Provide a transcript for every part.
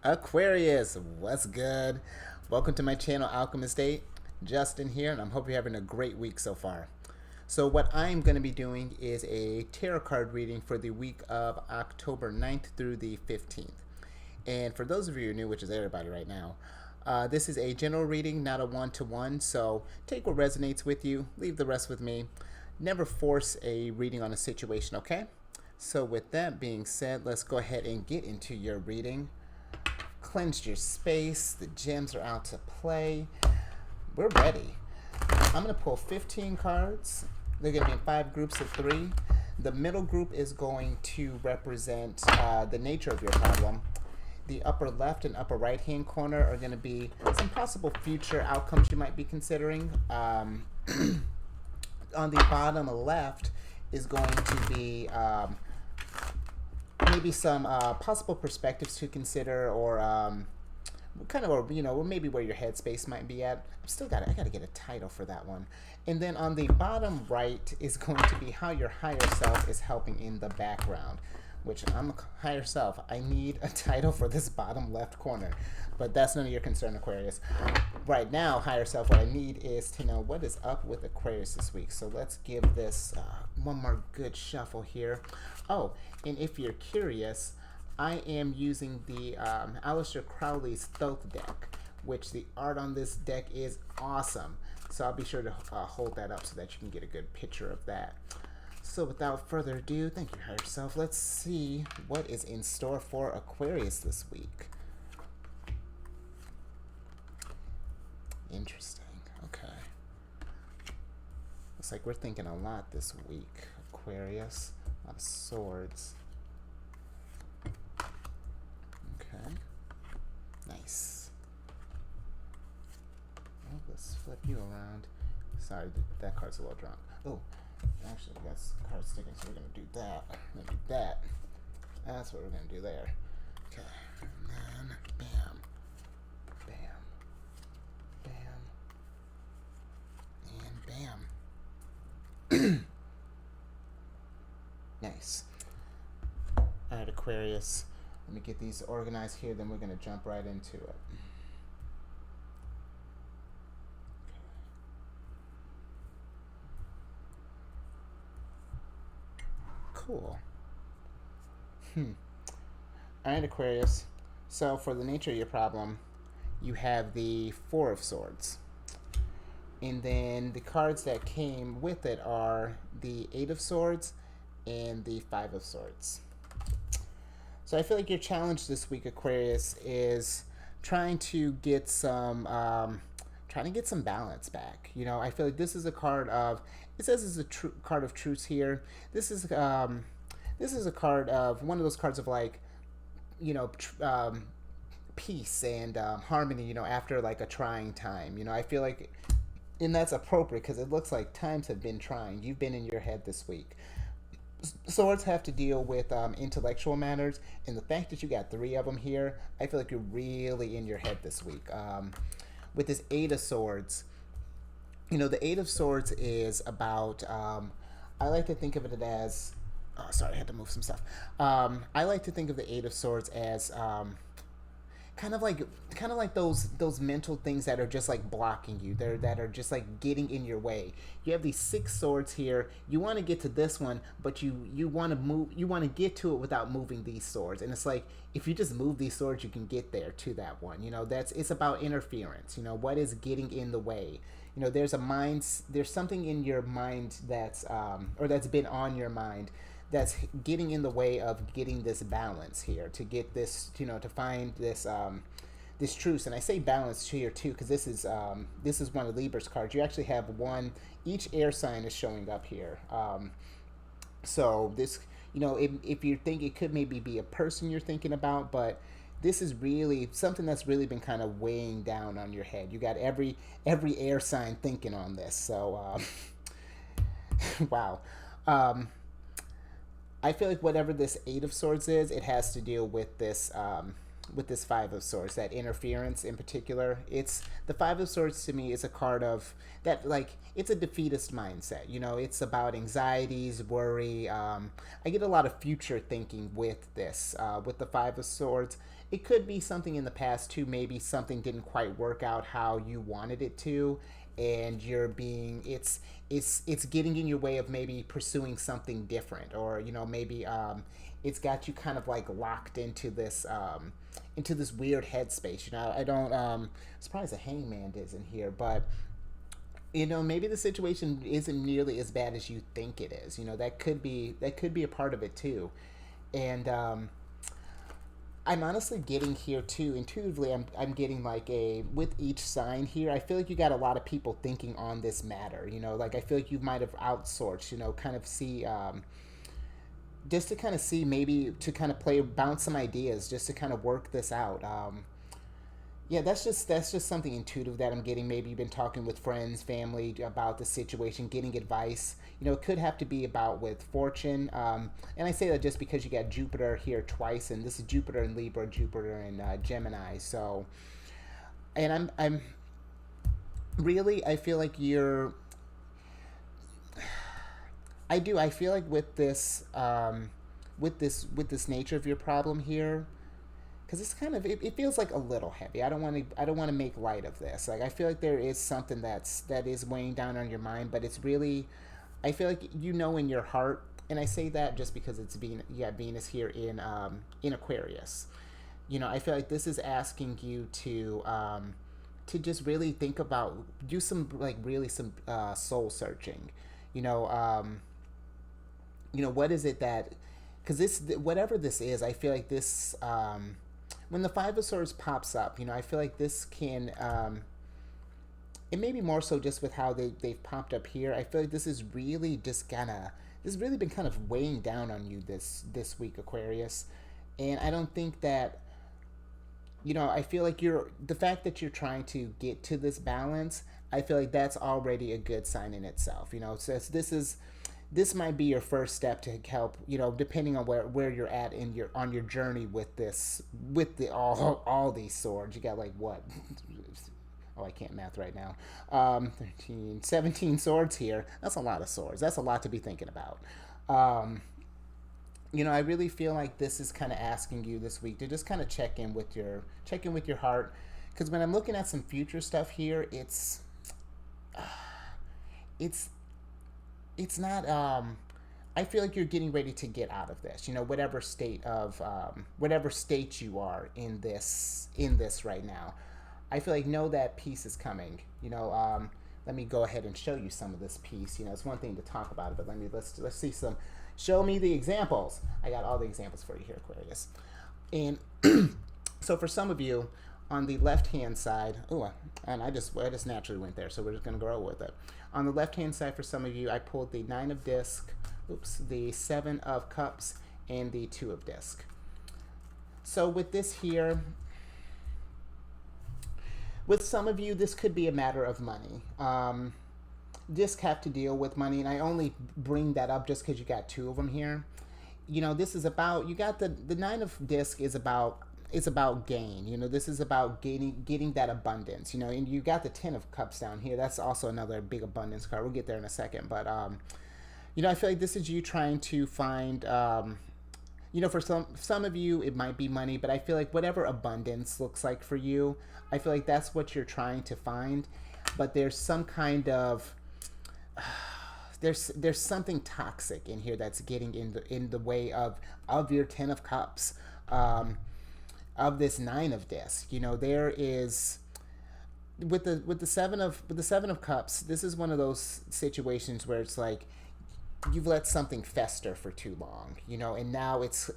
Aquarius, what's good? Welcome to my channel, Alchemist. Justin here, and I hope you're having a great week so far. So what I'm going to be doing is a tarot card reading for the week of October 9th through the 15th. And for those of you who are new, which is everybody right now, this is a general reading, not a one-to-one, so take what resonates with you, leave the rest with me. Never force a reading on a situation, okay? So with that being said, let's go ahead and get into your reading. Cleansed your space, the gems are out to play. We're ready. I'm going to pull 15 cards. They're going to be in 5 groups of 3. The middle group is going to represent the nature of your problem. The upper left and upper right hand corner are going to be some possible future outcomes you might be considering. On the bottom left is going to be maybe some possible perspectives to consider, or kind of, or maybe where your headspace might be at. I gotta get a title for that one. And then on the bottom right is going to be how your higher self is helping in the background, which I'm a higher self. I need a title for this bottom left corner, but that's none of your concern, Aquarius. Right now, higher self, what I need is to know what is up with Aquarius this week. So let's give this one more good shuffle here. Oh, and if you're curious, I am using the Aleister Crowley's Thoth deck, which the art on this deck is awesome. So I'll be sure to hold that up so that you can get a good picture of that. So without further ado, thank you, higher self. Let's see what is in store for Aquarius this week. Interesting. Okay. Looks like we're thinking a lot this week, Aquarius. A lot of swords. Okay. Nice. Well, let's flip you around. Sorry, that card's a little drawn. Oh, actually, we got card sticking, so we're going to do that. We're going to do that. That's what we're going to do there. Okay. And then, bam. Bam. Bam. And bam. Nice. Alright, Aquarius. Let me get these organized here, then we're going to jump right into it. Cool. Alright, Aquarius. So for the nature of your problem, you have the Four of Swords. And then the cards that came with it are the Eight of Swords and the Five of Swords. So I feel like your challenge this week, Aquarius, is trying to get some balance back. You know, I feel like this is a card of, it says it's a card of truce here. This is a card of, one of those cards of, like, you know, peace and harmony, you know, after like a trying time. You know, I feel like, and that's appropriate because it looks like times have been trying. You've been in your head this week. Swords have to deal with intellectual matters, and the fact that you got 3 of them here, I feel like you're really in your head this week. With this Eight of Swords, you know, the Eight of Swords is about, I like to think of it as, oh, sorry, I had to move some stuff. I like to think of the Eight of Swords as kind of like those mental things that are just like blocking you, that are just like getting in your way. You have these 6 swords here. You want to get to this one, but you want to get to it without moving these swords. And it's like, if you just move these swords, you can get there to that one. You know, it's about interference. You know, what is getting in the way? You know, there's something in your mind that's or that's been on your mind that's getting in the way of getting this balance here, to get this, you know, to find this this truce. And I say balance here too because this is one of Libra's cards. You actually have one, each air sign is showing up here. So this, you know, if you think it could maybe be a person you're thinking about, but this is really something that's really been kind of weighing down on your head. You got every air sign thinking on this. So wow. I feel like whatever this Eight of Swords is, it has to deal with this Five of Swords, that interference in particular. It's the Five of Swords to me is a card of that, like, it's a defeatist mindset. You know, it's about anxieties, worry. I get a lot of future thinking with this, with the Five of Swords. it could be something in the past too. Maybe something didn't quite work out how you wanted it to, and you're being it's getting in your way of maybe pursuing something different, or maybe it's got you kind of like locked into this weird headspace. I don't surprised the hangman isn't here, but maybe the situation isn't nearly as bad as you think it is. That could be a part of it too. And I'm honestly getting here too intuitively. I'm getting like a with each sign here. I feel like you got a lot of people thinking on this matter. Like I feel like you might have outsourced. Kind of see just to kind of see, maybe to kind of bounce some ideas, just to kind of work this out. Yeah, that's just something intuitive that I'm getting. Maybe you've been talking with friends, family about the situation, getting advice. It could have to be about with fortune. And I say that just because you got Jupiter here twice, and this is Jupiter in Libra, Jupiter in Gemini. So, and I'm really, I feel like you're. I do. I feel like with this, with this nature of your problem here, because it's kind of it feels like a little heavy. I don't want to make light of this. Like I feel like there is something that is weighing down on your mind, but it's really, I feel like in your heart, and I say that just because it's Venus here in Aquarius. I feel like this is asking you to just really think about, do some like really some soul searching. You know, what is it that, because this whatever this is, I feel like this when the Five of Swords pops up, I feel like this can it may be more so just with how they've popped up here. I feel like this is really just this has really been kind of weighing down on you this week, Aquarius. And I don't think that, I feel like the fact that you're trying to get to this balance, I feel like that's already a good sign in itself. So this might be your first step to help, depending on where you're at on your journey with this, with all these swords. You got like what? Oh, I can't math right now. 13, 17 swords here. That's a lot of swords. That's a lot to be thinking about. I really feel like this is kind of asking you this week to just kind of check in with your heart, because when I'm looking at some future stuff here, it's not. I feel like you're getting ready to get out of this. Whatever state you are in this right now. I feel like know that peace is coming. Let me go ahead and show you some of this peace. It's one thing to talk about it, but let's see some. Show me the examples. I got all the examples for you here, Aquarius. And so for some of you, on the left-hand side, and I just naturally went there, so we're just going to go with it. On the left-hand side, for some of you, I pulled the Nine of Disc, the Seven of Cups, and the Two of Disc. So with this here, with some of you, this could be a matter of money. Disc have to deal with money, and I only bring that up just because you got two of them here. This is about, you got the Nine of Disc is about, it's about gain. This is about getting that abundance. And you got the Ten of Cups down here. That's also another big abundance card. We'll get there in a second. But I feel like this is you trying to find. For some of you, it might be money, but I feel like whatever abundance looks like for you, I feel like that's what you're trying to find. But there's some kind of there's something toxic in here that's getting in the way of your Ten of Cups. Of this Nine of Disc, there is with the Seven of Cups. This is one of those situations where it's like you've let something fester for too long, and now it's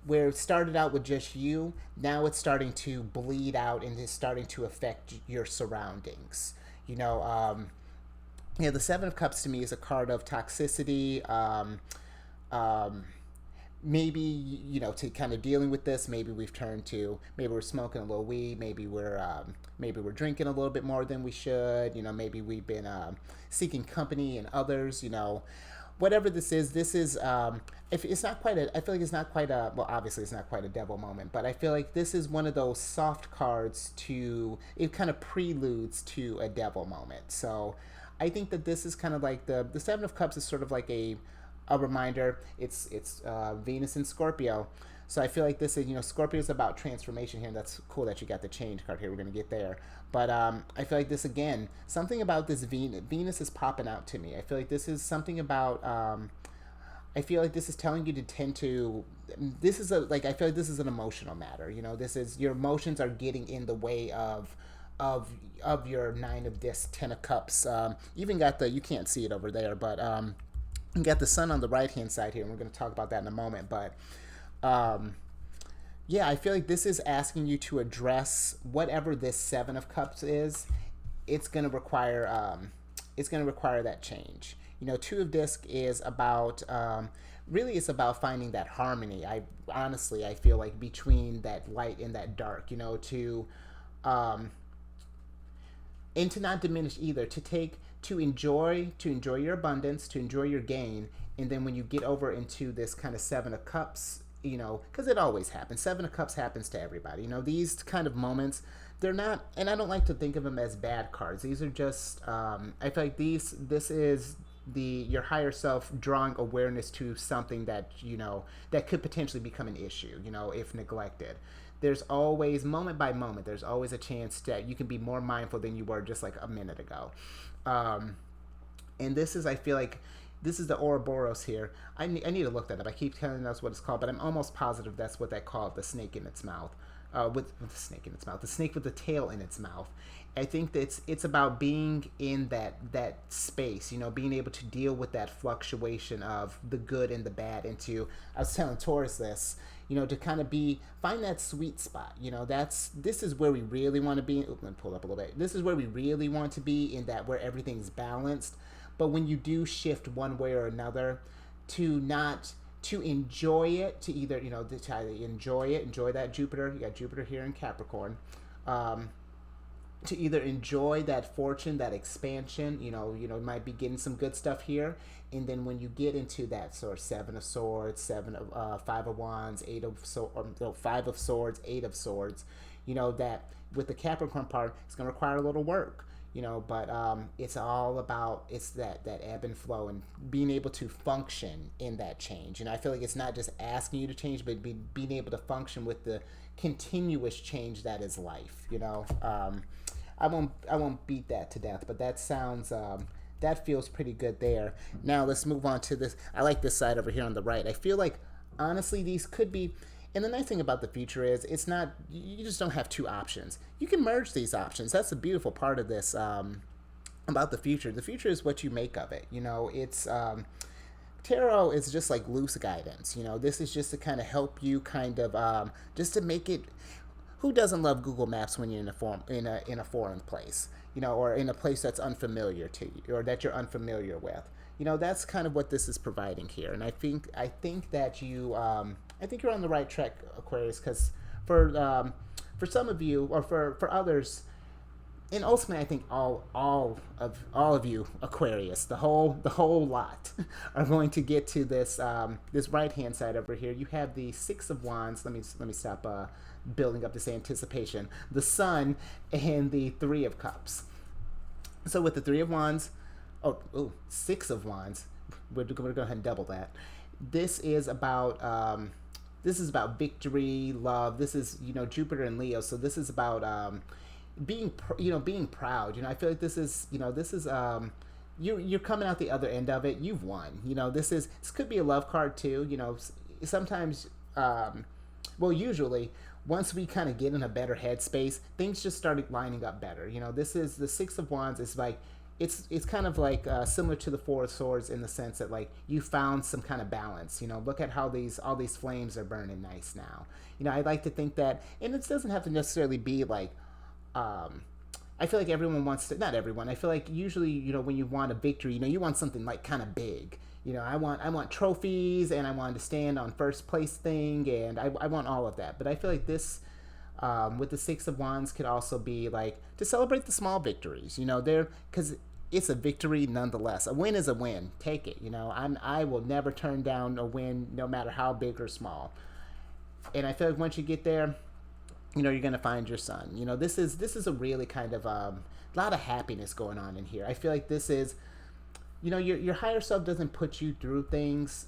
where it started out with just you. Now it's starting to bleed out and is starting to affect your surroundings. The Seven of Cups to me is a card of toxicity. Maybe to kind of dealing with this, maybe we've turned to, maybe we're smoking a little weed, maybe we're drinking a little bit more than we should, maybe we've been seeking company in others. Whatever this is, if it's not quite I feel like it's not quite well, obviously it's not quite a devil moment, but I feel like this is one of those soft cards it kind of preludes to a devil moment. So I think that this is kind of like the Seven of Cups is sort of like a reminder. It's Venus in Scorpio, So I feel like this is, Scorpio is about transformation here, and that's cool that you got the change card here. We're going to get there. But I feel like this, again, something about this Venus is popping out to me. I feel like this is something about, I feel like this is telling you to tend to, this is I feel like this is an emotional matter. This is, your emotions are getting in the way of your Nine of Discs, Ten of Cups. Even got the, you can't see it over there, but you got the Sun on the right hand side here, and we're going to talk about that in a moment. But yeah, I feel like this is asking you to address whatever this Seven of Cups is. It's going to require that change. Two of Disc is about really, it's about finding that harmony. I feel like between that light and that dark. To and to not diminish either. To enjoy your abundance, to enjoy your gain, and then when you get over into this kind of Seven of Cups, because it always happens. Seven of Cups happens to everybody. These kind of moments, they're not, and I don't like to think of them as bad cards. These are just, I feel like this is your higher self drawing awareness to something that, that could potentially become an issue, if neglected. There's always, moment by moment, there's always a chance that you can be more mindful than you were just like a minute ago. And this is, I feel like, this is the Ouroboros here. I need to look that up. I keep telling us what it's called, but I'm almost positive that's what they call it, the snake in its mouth. With the snake in its mouth, the snake with the tail in its mouth. I think that it's about being in that space, being able to deal with that fluctuation of the good and the bad. And I was telling Taurus this, to kind of find that sweet spot. This is where we really want to be. Let me pull up a little bit. This is where we really want to be, in that where everything's balanced. But when you do shift one way or another, to enjoy it, to either, to either enjoy that Jupiter, you got Jupiter here in Capricorn, to either enjoy that fortune, that expansion, might be getting some good stuff here, and then when you get into that sort of Seven of Swords, Five of Wands, Five of Swords, Eight of Swords, that with the Capricorn part, it's going to require a little work. But it's all about, it's that ebb and flow and being able to function in that change. I feel like it's not just asking you to change, but being able to function with the continuous change that is life. I won't beat that to death, but that sounds that feels pretty good there. Now let's move on to this. I like this side over here on the right. I feel like, honestly, these could be. And the nice thing about the future is, it's not, you just don't have two options. You can merge these options. That's the beautiful part of this about the future. The future is what you make of it. It's tarot is just like loose guidance. This is just to kind of help you kind of just to make it. Who doesn't love Google Maps when you're in a foreign place, or in a place that's unfamiliar to you, or that you're unfamiliar with? That's kind of what this is providing here. And I think that I think you're on the right track, Aquarius, because for some of you, or for others, and ultimately I think all of you, Aquarius, the whole lot, are going to get to this this right hand side over here. You have the Six of Wands. Let me stop building up this anticipation. The Sun and the Three of Cups. So with the Three of Wands, Six of Wands, we're going to go ahead and double that. This is about victory, love. This is, Jupiter and Leo. So this is about being proud. I feel like this is you're coming out the other end of it. You've won. This could be a love card too. Sometimes, usually, once we kind of get in a better headspace, things just started lining up better. This is the Six of Wands. It's like, it's kind of like similar to the Four of Swords, in the sense that, like, you found some kind of balance. Look at how all these flames are burning nice now. I like to think that, and it doesn't have to necessarily be like, I feel like everyone wants to, not everyone, I feel like usually, when you want a victory, you want something like kind of big. I want trophies, and I want to stand on first place thing, and I want all of that. But I feel like this, with the Six of Wands, could also be like to celebrate the small victories, because it's a victory nonetheless. A win is a win. Take it. I will never turn down a win, no matter how big or small. And I feel like once you get there, you're gonna find your son. This is a really kind of lot of happiness going on in here. I feel like this is, your higher self doesn't put you through things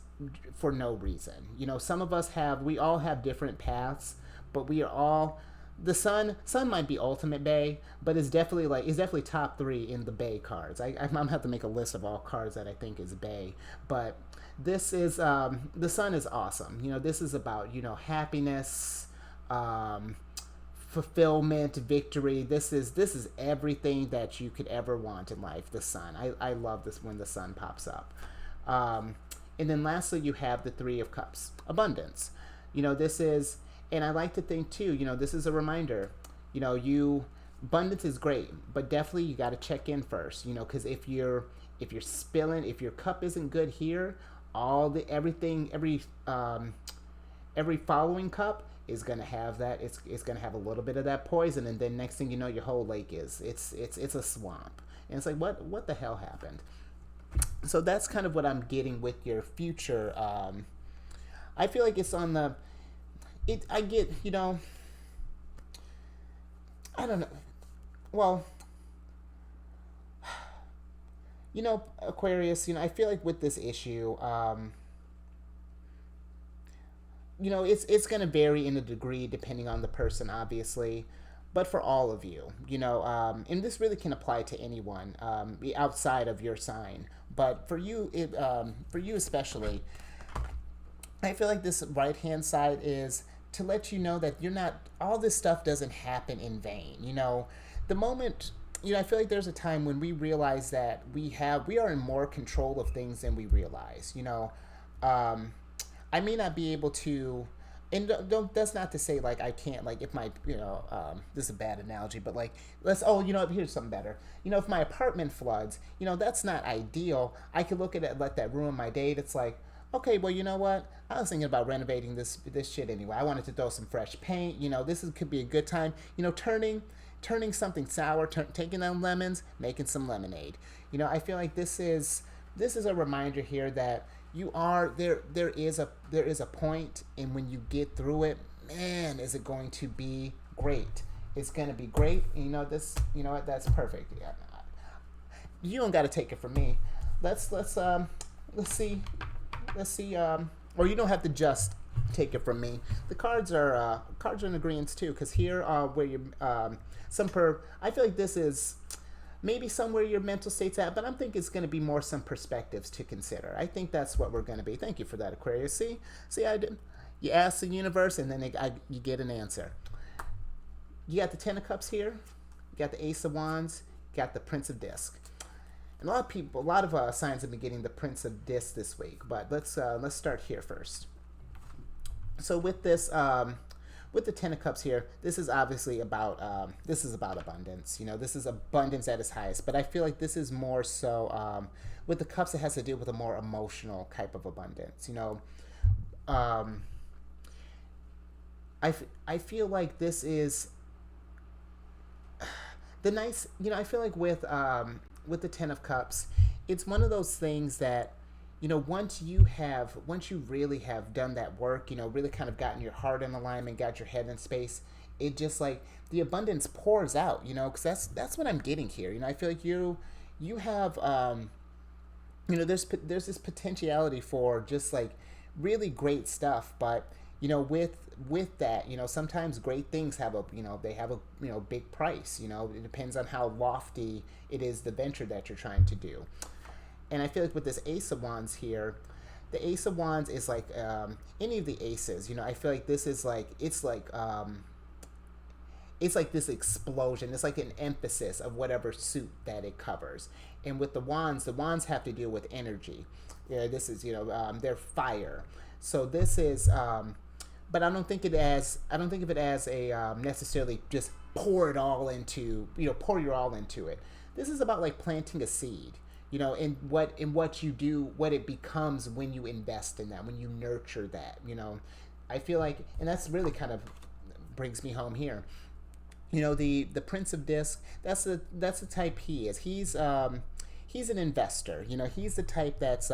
for no reason. Some of us we all have different paths, but we are all the sun might be ultimate bay, but it's definitely top three in the bay cards. I'm gonna have to make a list of all cards that I think is bay, but this is the sun is awesome. This is about happiness, um, fulfillment, victory. This is everything that you could ever want in life. The sun. I love this when the sun pops up. And then lastly, you have the Three of Cups, abundance. This is, and I like to think too. This is a reminder. Abundance is great, but definitely you got to check in first. Because if you're spilling, if your cup isn't good here, every following cup is gonna have that. It's gonna have a little bit of that poison, and then next thing you know, your whole lake it's a swamp, and it's like what the hell happened? So that's kind of what I'm getting with your future. I feel like it's on the. I get I don't know. Well, Aquarius. I feel like with this issue. It's going to vary in a degree depending on the person, obviously, but for all of you, and this really can apply to anyone outside of your sign, but for you, for you especially, I feel like this right hand side is to let you know that you're not. All this stuff doesn't happen in vain. The moment. I feel like there's a time when we realize that we are in more control of things than we realize. I may not be able to, and that's not to say like I can't, like if my this is a bad analogy, but like here's something better. If my apartment floods, that's not ideal. I could look at it, let that ruin my day. It's like, okay, well, you know what? I was thinking about renovating this shit anyway. I wanted to throw some fresh paint. Could be a good time. Turning something sour, taking down lemons, making some lemonade. I feel like this is a reminder here that you are there. There is a point, and when you get through it, man, is it going to be great? It's going to be great. And this. What? That's perfect. Yeah, you don't got to take it from me. Let's see. Or you don't have to just take it from me. The cards are in agreement too, because here where you I feel like this is maybe somewhere your mental state's at, but I'm thinking it's going to be more some perspectives to consider. I think that's what we're going to be. Thank you for that, Aquarius. See, I did. You ask the universe, and then you get an answer. You got the Ten of Cups here. You got the Ace of Wands. You got the Prince of Disc. And a lot of signs have been getting the Prince of Disc this week. But let's start here first. So with this. With the Ten of Cups here, this is obviously about abundance. This is abundance at its highest. But I feel like this is more so with the cups. It has to do with a more emotional type of abundance. I feel like this is the nice. I feel like with the Ten of Cups, it's one of those things that. Once you really have done that work, really kind of gotten your heart in alignment, got your head in space, it just like the abundance pours out, because that's what I'm getting here. I feel like you have, there's this potentiality for just like really great stuff, but with that, sometimes great things have a big price. It depends on how lofty it is, the venture that you're trying to do. And I feel like with this Ace of Wands here, the Ace of Wands is like any of the aces. I feel like this is like it's like this explosion. It's like an emphasis of whatever suit that it covers. And with the wands have to deal with energy. This is they're fire. So this is, but I don't think of it as a necessarily just pour your all into it. This is about like planting a seed. In what you do, what it becomes when you invest in that, when you nurture that, I feel like, and that's really kind of brings me home here. The Prince of Disc, that's the type he is. He's an investor. He's the type that's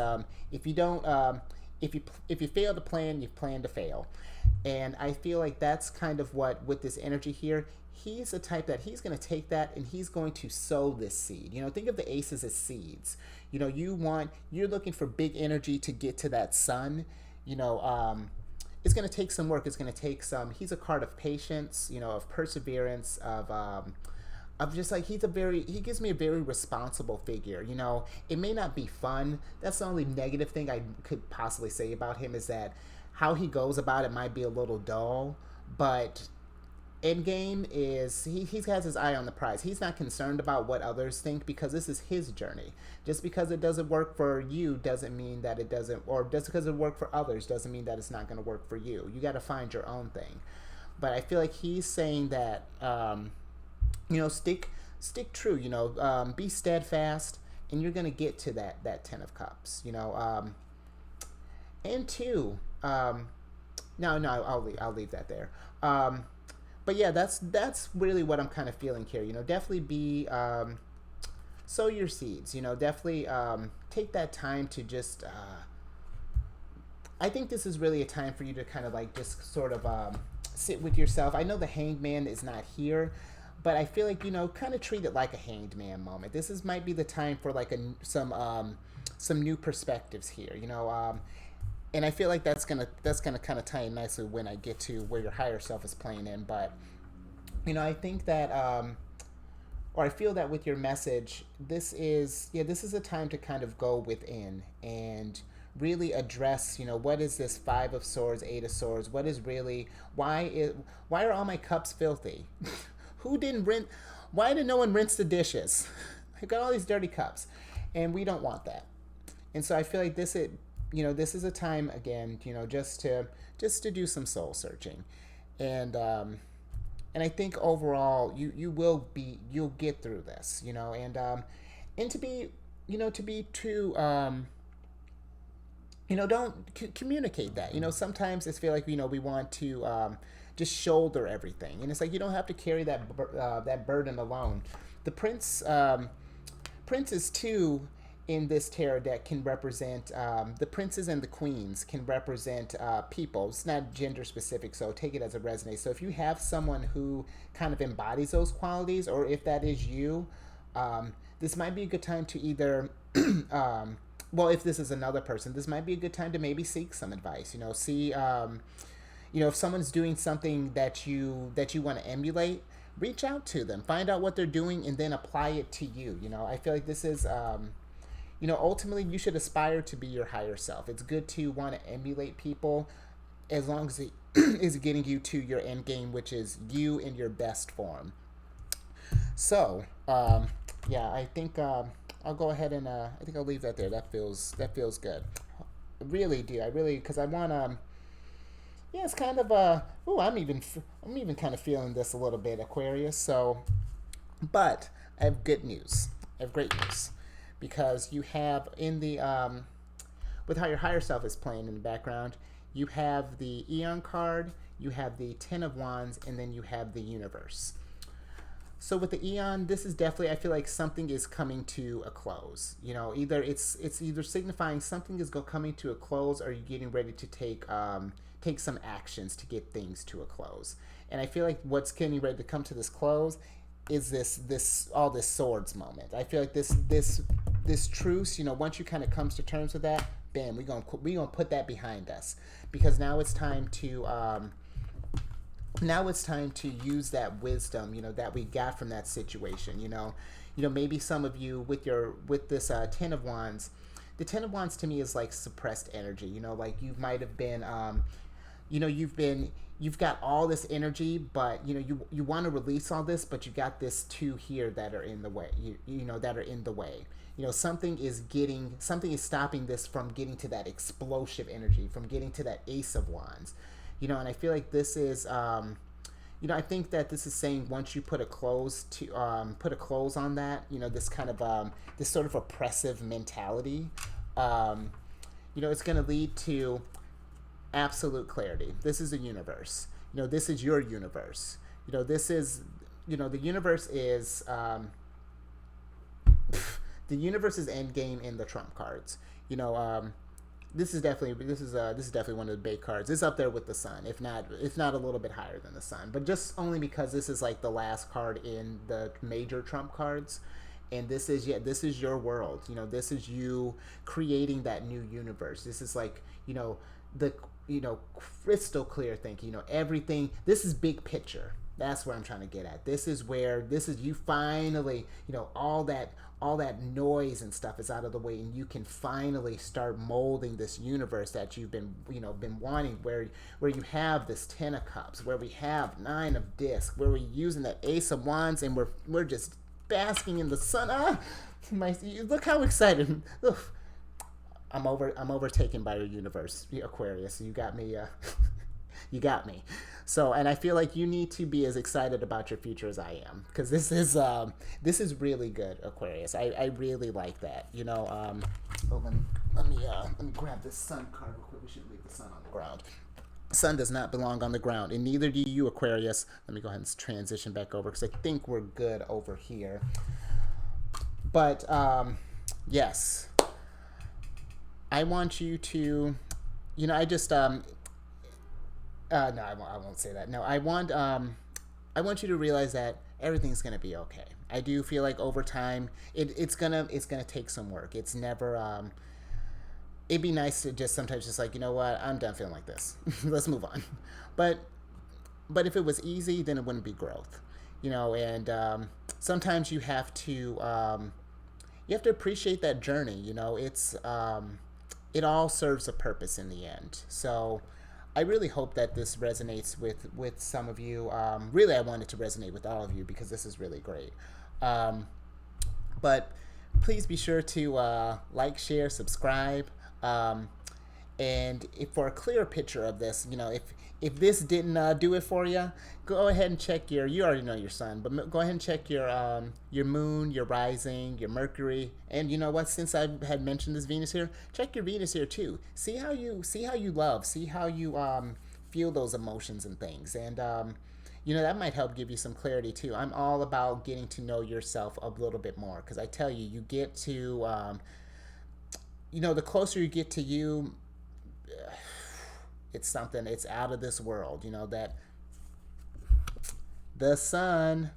if you don't if you fail to plan, you plan to fail. And I feel like that's kind of what, with this energy here, he's the type that he's going to take that and he's going to sow this seed. Think of the aces as seeds. You're looking for big energy to get to that sun. It's going to take some work. It's going to take some. He's a card of patience, of perseverance, of just like he gives me a very responsible figure. It may not be fun. That's the only negative thing I could possibly say about him, is that how he goes about it might be a little dull, but end game is he has his eye on the prize. He's not concerned about what others think, because this is his journey. Just because it doesn't work for you doesn't mean that it doesn't, or just because it worked for others doesn't mean that it's not going to work for you. You got to find your own thing. But I feel like he's saying that stick true. Be steadfast, and you're going to get to that 10 of cups. And two, no, I'll leave that there. But yeah, that's really what I'm kind of feeling here. Definitely be sow your seeds. Definitely take that time to just. I think this is really a time for you to kind of like just sort of sit with yourself. I know the Hanged Man is not here, but I feel like kind of treat it like a Hanged Man moment. This might be the time for like some new perspectives here. And I feel like that's gonna kind of tie in nicely when I get to where your higher self is playing in. But I think that, or I feel that with your message, this is a time to kind of go within and really address, what is this 5 of Swords, 8 of Swords? What is really, why are all my cups filthy? Why did no one rinse the dishes? I've got all these dirty cups, and we don't want that. And so I feel like this is a time again, just to do some soul searching, and I think overall you'll get through this, and to be too, don't communicate that. Sometimes I feel like we want to just shoulder everything, and it's like you don't have to carry that burden alone. The princes too in this tarot deck can represent the princes and the queens can represent people. It's not gender specific, so take it as it resonates. So if you have someone who kind of embodies those qualities, or if that is you, this might be a good time to either well, if this is another person, this might be a good time to maybe seek some advice. See if someone's doing something that you want to emulate, reach out to them, find out what they're doing, and then apply it to you. I feel like this is ultimately you should aspire to be your higher self. It's good to want to emulate people, as long as it is getting you to your end game, which is you in your best form. So, yeah, I think I'll go ahead and I think I'll leave that there. That feels good. I really do. Because I want to. Yeah, it's kind of I'm even kind of feeling this a little bit, Aquarius. So, but I have good news. I have great news, because you have in the with how your higher self is playing in the background, you have the Aeon card, you have the 10 of Wands, and then you have the Universe. So with the Aeon, this is definitely, I feel like something is coming to a close. Either it's either signifying something is coming to a close, or you're getting ready to take some actions to get things to a close. And I feel like what's getting ready to come to this close is this swords moment. I feel like this truce, once you kind of comes to terms with that, bam, we gonna put that behind us, because now it's time to use that wisdom, that we got from that situation. Maybe some of you with this 10 of Wands, the 10 of Wands to me is like suppressed energy. Like you might have been, you've got all this energy, but you want to release all this, but you got this 2 here that are in the way. That are in the way. Something is stopping this from getting to that explosive energy, from getting to that Ace of Wands. And I feel like this is, I think that this is saying once you put a close on that, this kind of, this sort of oppressive mentality, it's going to lead to absolute clarity. This is a universe. This is your universe. This is, the universe is, the universe's end game in the trump cards. this is definitely one of the big cards. It's up there with the sun, if not a little bit higher than the sun, but just only because this is like the last card in the major Trump cards. And this is your world. This is you creating that new universe. This is like, the crystal clear thinking. Everything. This is big picture. That's where I'm trying to get at. This is you finally, all that noise and stuff is out of the way, and you can finally start molding this universe that you've been wanting, where you have this 10 of cups, where we have 9 of discs, where we're using that ace of wands, and we're just basking in the sun. Look how excited. Ugh. I'm overtaken by your universe, Aquarius. You got me. You got me. So, and I feel like you need to be as excited about your future as I am, because this is really good, Aquarius. I really like that. Let me grab this sun card real quick. We should leave the sun on the ground. Sun does not belong on the ground, and neither do you, Aquarius. Let me go ahead and transition back over, because I think we're good over here. But yes, I want you to, I just no, I won't say that. No, I want you to realize that everything's gonna be okay. I do feel like over time, it's gonna take some work. It's never. It'd be nice to just sometimes just like, you know what, I'm done feeling like this. Let's move on. But if it was easy, then it wouldn't be growth. And sometimes you have to appreciate that journey. It's it all serves a purpose in the end. So I really hope that this resonates with some of you. Really, I want it to resonate with all of you, because this is really great. But please be sure to like, share, subscribe. And for a clear picture of this, if this didn't do it for you, go ahead and check you already know your sun, but go ahead and check your moon, your rising, your Mercury, and you know what? Since I had mentioned this Venus here, check your Venus here too. See how you love, see how you feel those emotions and things, and that might help give you some clarity too. I'm all about getting to know yourself a little bit more, because I tell you, you get to the closer you get to you, it's something, it's out of this world, that the sun,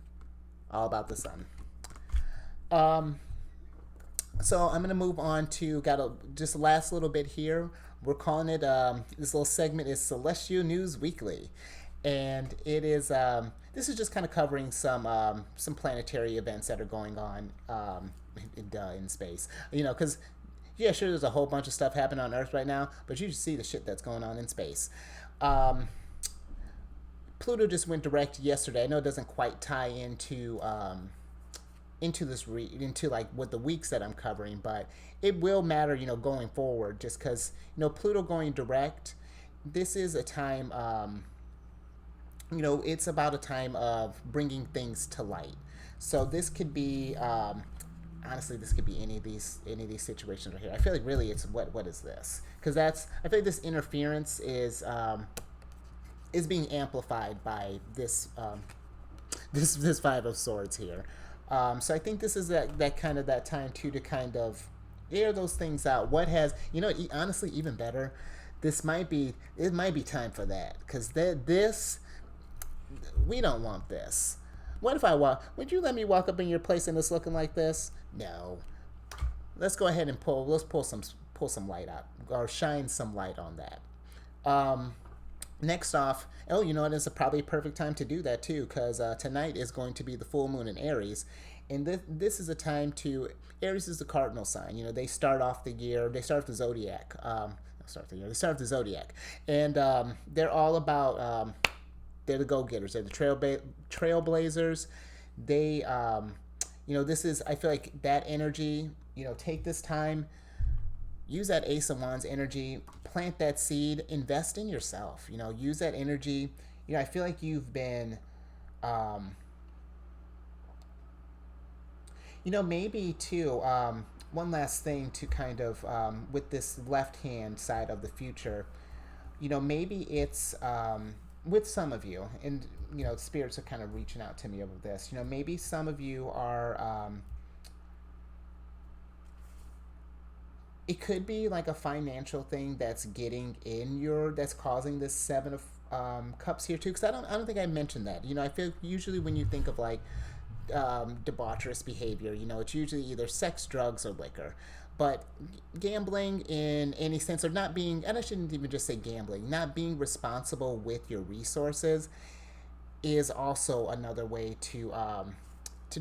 all about the sun. So I'm going to move on to, just last little bit here. We're calling it, this little segment is Celestial News Weekly. And it is, this is just kind of covering some planetary events that are going on in space. Because yeah, sure, there's a whole bunch of stuff happening on Earth right now, but you just see the shit that's going on in space. Pluto just went direct yesterday. I know it doesn't quite tie into into like what the weeks that I'm covering, but it will matter, going forward, just because Pluto going direct. This is a time, it's about a time of bringing things to light. So this could be. Honestly, this could be any of these situations right here. I feel like really it's what is this? Because I feel like this interference is being amplified by this this Five of Swords here. So I think this is that kind of that time too, to kind of air those things out. What has honestly, even better, it might be time for that, because this, we don't want this. What if would you let me walk up in your place and it's looking like this? No. Let's go ahead and pull some light out, or shine some light on that. Next off, it's probably a perfect time to do that too, because tonight is going to be the full moon in Aries, and this is a time to, Aries is the cardinal sign. They start off the year, they start the zodiac. They start the zodiac, and they're all about. They're the go-getters. They're the trailblazers. They, this is, I feel like that energy, take this time, use that Ace of Wands energy, plant that seed, invest in yourself, use that energy. I feel like you've been, maybe too, one last thing to kind of, with this left-hand side of the future, maybe it's, with some of you, and spirits are kind of reaching out to me over this. Maybe some of you are it could be like a financial thing that's getting in that's causing this seven of cups here too. Because I don't think I mentioned that. I feel usually when you think of like debaucherous behavior, it's usually either sex, drugs, or liquor. But gambling in any sense, or not being, and I shouldn't even just say gambling, not being responsible with your resources is also another way to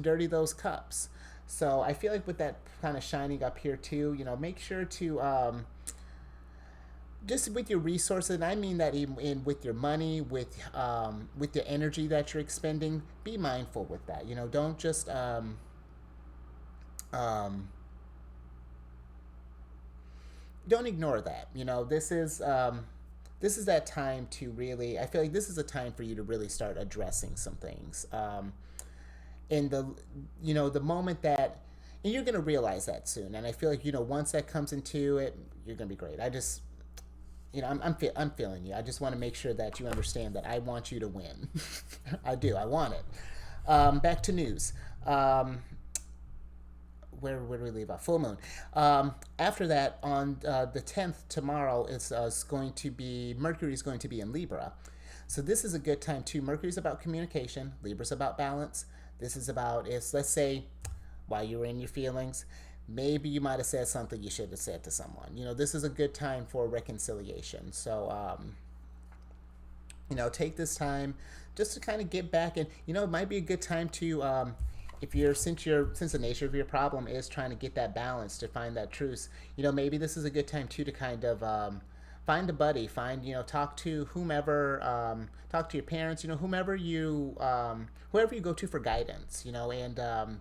dirty those cups. So I feel like with that kind of shining up here too, make sure to just with your resources, and I mean that even with your money, with the energy that you're expending, be mindful with that. Don't just um, don't ignore that. This is that time to really. I feel like this is a time for you to really start addressing some things. And the moment that, and you're gonna realize that soon. And I feel like once that comes into it, you're gonna be great. I just I'm feeling you. I just want to make sure that you understand that I want you to win. I do. I want it. Back to news. Where do we leave off? Full moon. After that, on the 10th, tomorrow, it's going to be, Mercury's going to be in Libra. So this is a good time too. Mercury's about communication. Libra's about balance. This is about, let's say, while you were in your feelings, maybe you might have said something you should have said to someone. This is a good time for reconciliation. So, take this time just to kind of get back, and it might be a good time to, if you're since the nature of your problem is trying to get that balance, to find that truce. Maybe this is a good time too to kind of find a buddy, talk to whomever, talk to your parents, whoever you go to for guidance, and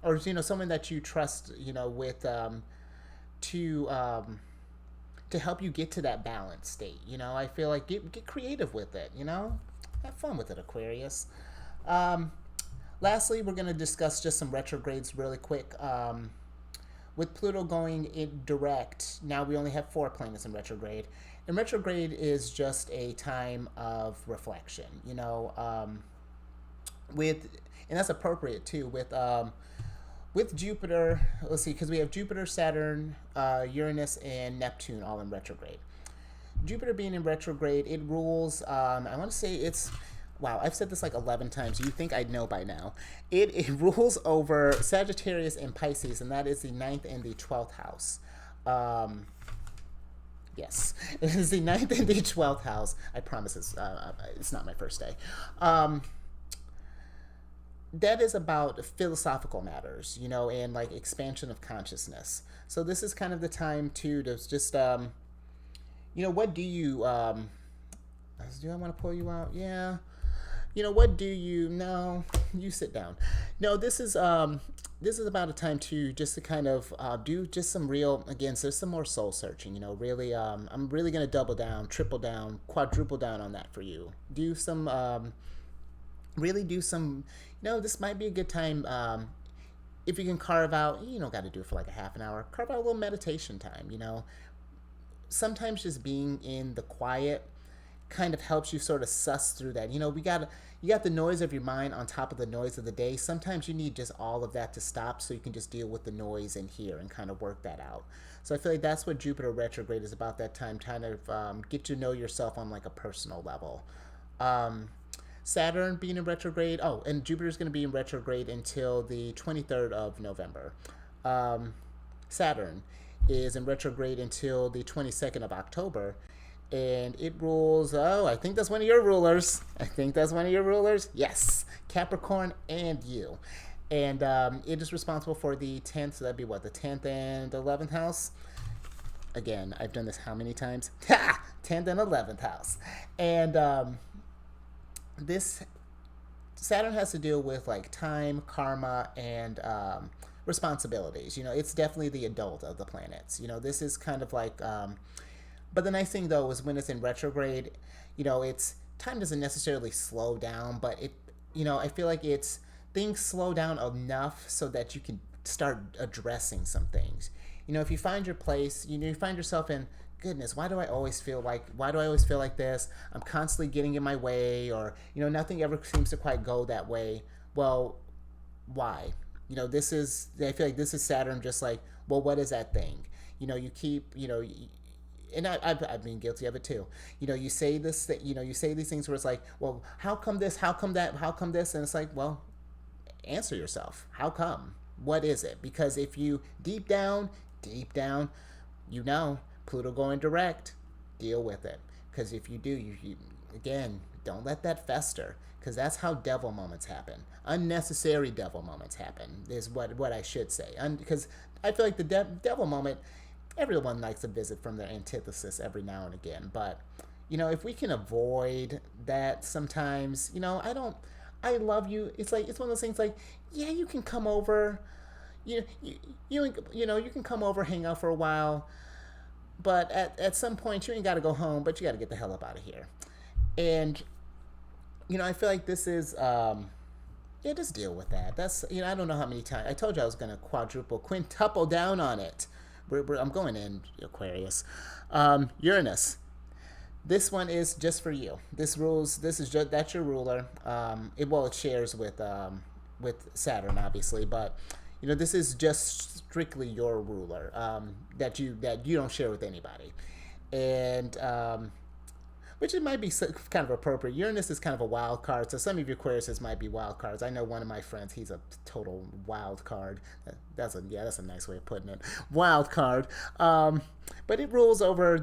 or someone that you trust, with to help you get to that balanced state. I feel like get creative with it. Have fun with it, Aquarius. Lastly, we're going to discuss just some retrogrades really quick. With Pluto going in direct, now we only have 4 planets in retrograde. And retrograde is just a time of reflection, and that's appropriate too with Jupiter. Let's see, because we have Jupiter, Saturn, Uranus, and Neptune all in retrograde. Jupiter being in retrograde, it rules, I want to say wow, I've said this like 11 times. You think I'd know by now. It rules over Sagittarius and Pisces, and that is the 9th and the 12th house. Yes, it is the 9th and the 12th house. I promise it's not my first day. That is about philosophical matters, and like expansion of consciousness. So this is kind of the time to just, what do you, do I want to pull you out? Yeah. What do you, no, you sit down. No, this is about a time to kind of do just some real, again, so there's some more soul searching, really, I'm really going to double down, triple down, quadruple down on that for you. Do some, really do some, this might be a good time, if you can carve out, you don't got to do it for like a half an hour, carve out a little meditation time, sometimes just being in the quiet kind of helps you sort of suss through that. You got the noise of your mind on top of the noise of the day. Sometimes you need just all of that to stop so you can just deal with the noise in here and kind of work that out. So I feel like that's what Jupiter retrograde is about, that time, kind of get to know yourself on like a personal level. Saturn being in retrograde, and Jupiter's going to be in retrograde until the 23rd of November. Saturn is in retrograde until the 22nd of October. And it rules, I think that's one of your rulers. Yes, Capricorn and you. And it is responsible for the 10th, so that'd be what, the 10th and 11th house? Again, I've done this how many times? 10th and 11th house. And this, Saturn has to deal with like time, karma, and responsibilities. It's definitely the adult of the planets. This is kind of like... But the nice thing, though, is when it's in retrograde, it's time doesn't necessarily slow down, but I feel like things slow down enough so that you can start addressing some things. If you find your place, you find yourself in, goodness, why do I always feel like this? I'm constantly getting in my way, or, nothing ever seems to quite go that way. Well, why? I feel like this is Saturn just like, well, what is that thing? You keep, and I've been guilty of it too. You say this, you say these things where it's like, well, how come this? How come that? How come this? And it's like, well, answer yourself. How come? What is it? Because if you deep down, Pluto going direct, deal with it. Because if you do, again, don't let that fester. Because that's how devil moments happen. Unnecessary devil moments happen, is what I should say. Because I feel like the devil moment, everyone likes a visit from their antithesis every now and again. But, if we can avoid that sometimes, I love you. It's like, it's one of those things like, yeah, you can come over. You can come over, hang out for a while. But at some point, you ain't got to go home, but you got to get the hell up out of here. And, I feel like this is, just deal with that. That's, I don't know how many times. I told you I was going to quintuple down on it. I'm going in, Aquarius. Uranus. This one is just for you. That's your ruler. It shares with Saturn, obviously, but this is just strictly your ruler, that you don't share with anybody, and which it might be kind of appropriate. Uranus is kind of a wild card, so some of your Aquariuses might be wild cards. I know one of my friends; he's a total wild card. That's a nice way of putting it. Wild card, but it rules over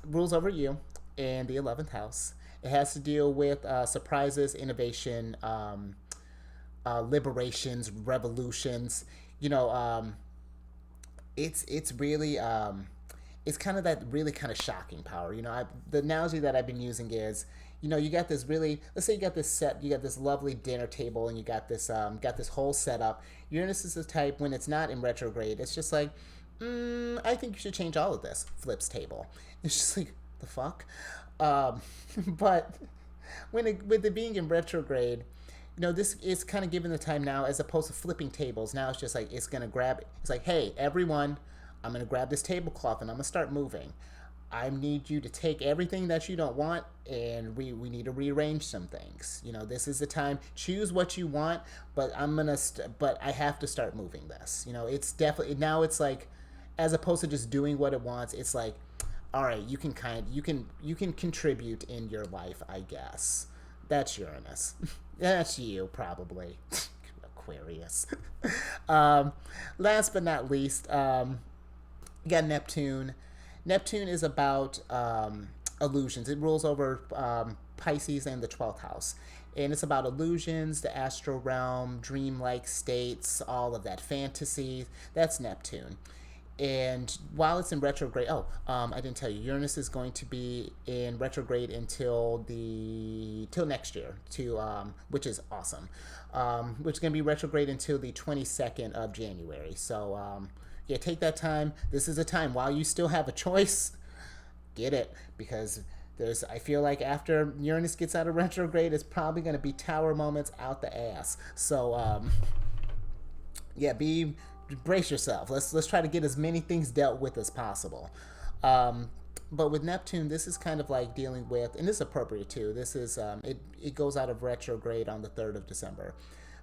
rules over you and the 11th house. It has to deal with surprises, innovation, liberations, revolutions. It's really it's kind of that really kind of shocking power. The analogy that I've been using is, you got this really, let's say you got this lovely dinner table, and you got this whole setup. Uranus is the type, when it's not in retrograde, it's just like, I think you should change all of this. Flips table. It's just like, the fuck? But with it being in retrograde, this is kind of given the time now, as opposed to flipping tables. Now it's just like, it's like, hey, everyone, I'm going to grab this tablecloth and I'm going to start moving. I need you to take everything that you don't want, and we need to rearrange some things. This is the time. Choose what you want, but but I have to start moving this. It's definitely, now it's like, as opposed to just doing what it wants, it's like, all right, you can contribute in your life, I guess. That's Uranus. That's you, probably. Aquarius. Last but not least, you got Neptune. Neptune is about illusions. It rules over Pisces and the 12th house. And it's about illusions, the astral realm, dreamlike states, all of that fantasy. That's Neptune. And while it's in retrograde, I didn't tell you, Uranus is going to be in retrograde till next year, which is awesome. Which is going to be retrograde until the 22nd of January. So, take that time. This is a time, while you still have a choice, get it, because I feel like after Uranus gets out of retrograde, it's probably going to be tower moments out the ass. So, brace yourself. Let's try to get as many things dealt with as possible. But with Neptune, this is kind of like dealing with, and this is appropriate too. This is it goes out of retrograde on the 3rd of December.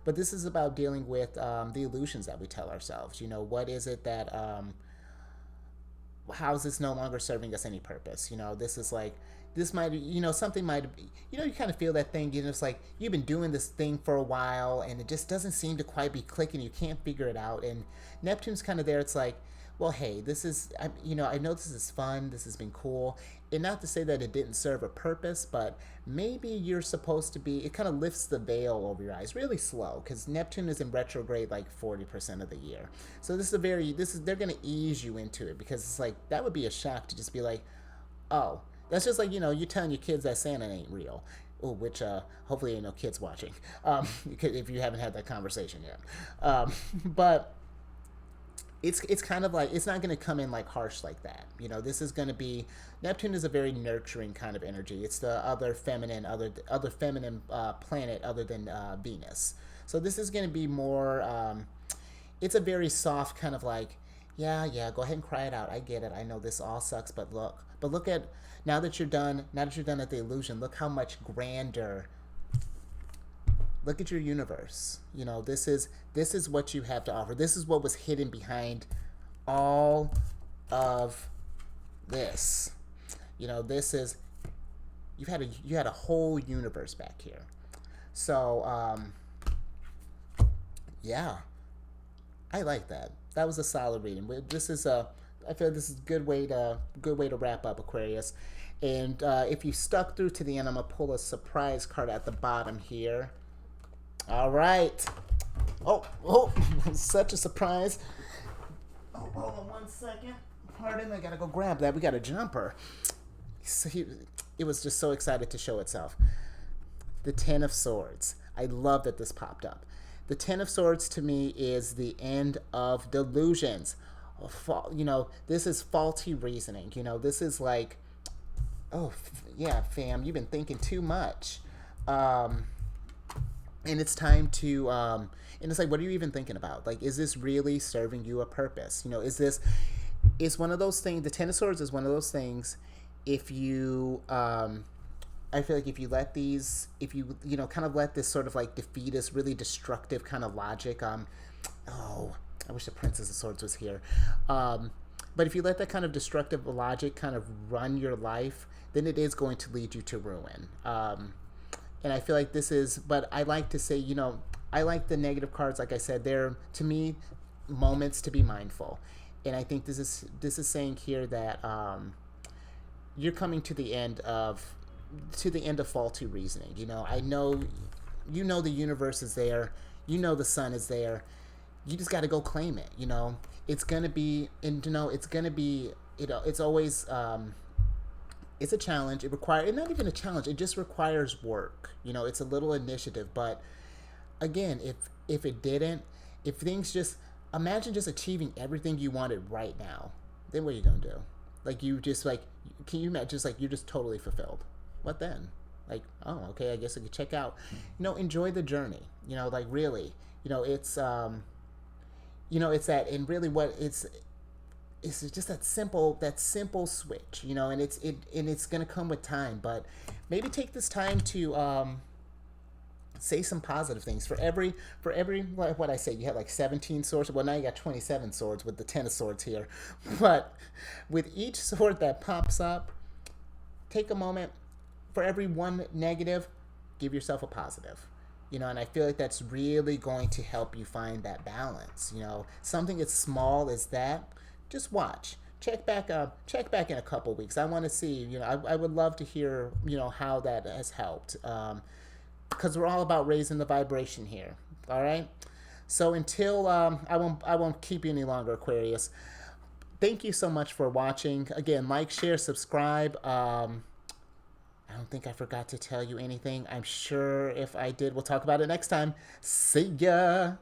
But this is about dealing with the illusions that we tell ourselves. What is it that how is this no longer serving us any purpose? This is like, this might, something might, you kind of feel that thing, it's like, you've been doing this thing for a while, and it just doesn't seem to quite be clicking, you can't figure it out, and Neptune's kind of there, it's like, well, hey, this is, I know this is fun, this has been cool, and not to say that it didn't serve a purpose, but maybe you're supposed to be, it kind of lifts the veil over your eyes, really slow, because Neptune is in retrograde like 40% of the year, so they're going to ease you into it, because it's like, that would be a shock to just be like, oh, that's just like, you telling your kids that Santa ain't real. Oh, which hopefully ain't no kids watching, if you haven't had that conversation yet. But it's kind of like, it's not going to come in like harsh like that. This is going to be, Neptune is a very nurturing kind of energy. It's the other feminine planet other than Venus. So this is going to be more, it's a very soft kind of like, yeah, go ahead and cry it out. I get it. I know this all sucks, but look at, now that you're done at the illusion, look how much grander, look at your universe. This is what you have to offer. This is what was hidden behind all of this. This is, you had a whole universe back here. So yeah, I like that. That was a solid reading. I feel this is a good way to wrap up Aquarius. And if you stuck through to the end, I'm gonna pull a surprise card at the bottom here. All right. Oh, such a surprise. Oh, hold on 1 second. Pardon, I gotta go grab that. We got a jumper. It was just so excited to show itself. The Ten of Swords. I love that this popped up. The Ten of Swords to me is the end of delusions. This is faulty reasoning. This is like, oh, yeah, fam, you've been thinking too much. And it's time to, and it's like, what are you even thinking about? Like, is this really serving you a purpose? Is one of those things, the Ten of Swords is one of those things, if you, I feel like if you kind of let this sort of like defeatist, really destructive kind of logic, I wish the Princess of Swords was here. But if you let that kind of destructive logic kind of run your life, then it is going to lead you to ruin. And I feel like but I like to say, I like the negative cards. Like I said, they're, to me, moments to be mindful. And I think this is saying here that you're coming to the end of faulty reasoning. I know, the universe is there. The sun is there. You just got to go claim it. It's gonna be, and it's gonna be. It's always. It's a challenge. It's not even a challenge. It just requires work. It's a little initiative. But again, if things just, imagine just achieving everything you wanted right now, then what are you gonna do? Like, you just like, can you imagine? Just like, you're just totally fulfilled. What then? Like, oh, okay, I guess I could check out. Enjoy the journey. Like, really. It's it's that, and really what it's just that simple switch. And it's gonna come with time. But maybe take this time to say some positive things. For every what I say, you had like 17 swords. Well, now you got 27 swords with the 10 of swords here. But with each sword that pops up, take a moment. For every one negative, give yourself a positive. And I feel like that's really going to help you find that balance. Something as small as that, just watch. Check back in a couple weeks. I want to see, I would love to hear, how that has helped. Because we're all about raising the vibration here. All right. So until I won't keep you any longer, Aquarius. Thank you so much for watching. Again, like, share, subscribe. I don't think I forgot to tell you anything. I'm sure if I did, we'll talk about it next time. See ya.